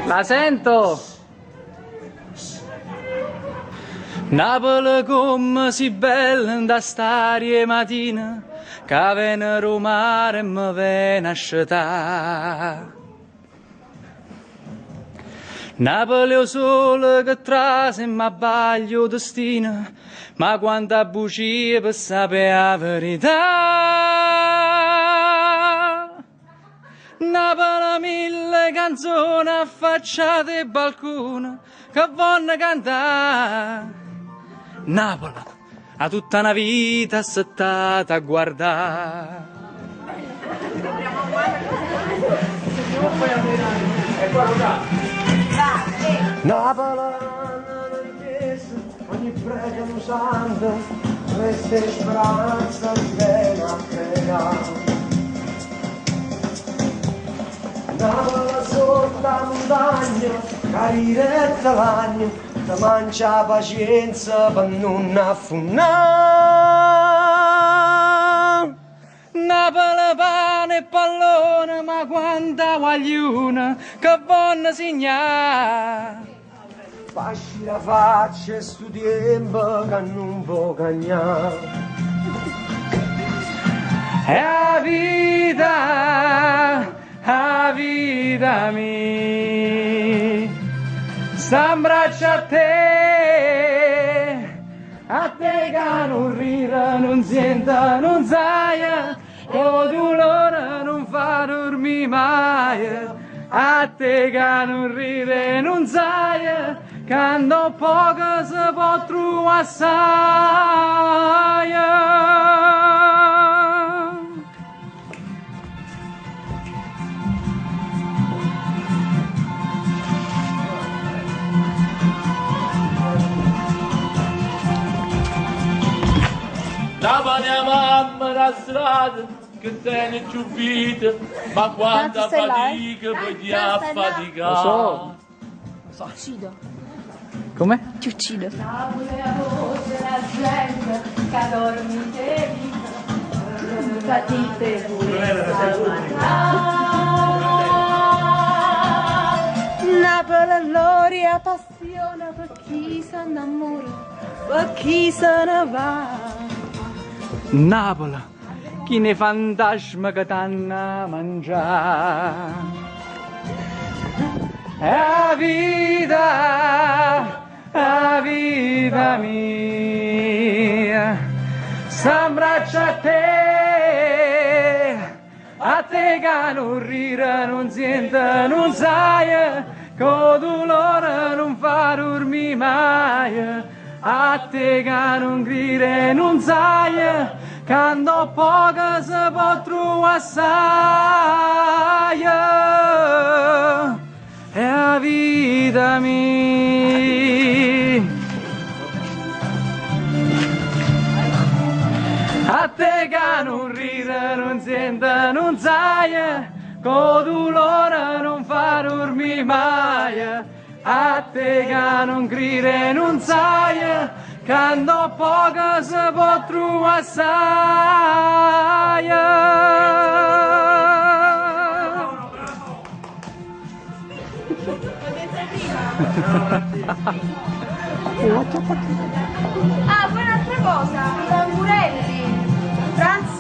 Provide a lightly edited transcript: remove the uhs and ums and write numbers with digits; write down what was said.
La sento! Napoli come si bella da starie mattina, che viene rumare e mi viene a sciatà. Napoli è il sole che trase e mi abbaglio destino, ma quanta bugie per sapere la verità. Napoli mille canzoni affacciate ai balconi che vogliono cantare. Napoli ha tutta una vita assettata a guardare. Napoli ogni prega usando, questa speranza viene a pregare. Napoli sotto la montagna, cariretta l'agno, ti mangia pazienza per non affumare. Napoli pane e pallone, ma quanta guagliuna che vogliono segnare. Fasci la faccia e stu tempo che non può cagnare. E la vita mia, sta in braccio a te che non ride, non sente, non sai, con dolore non fa dormire mai, a te che non ride, non sai, quando poco si può trovare assai. La mia mamma da strada che tiene più vita, ma quanta fatica poi ti affatica. Lo so. Ti uccido. Come? Ti uccido. Napoli a voce la gente che dormite vita, patite pure Napoli gloria, passione per chi se innamora, per chi se ne va. Napoli, chi ne fantasma che t'hanno a mangiare. La vita mia, sta in braccio a te che non ride, non sente, non sai, con dolore non fa dormire mai, a te che non grida, non sai, quando poco si può trovare assai. È la vita mia. A te che non ride, non sente, non sai, con dolore non fa dormire mai, a te che non grida, non sai, quando poco si può trovare assai. Ah, poi un'altra cosa, i tamburelli. Franz?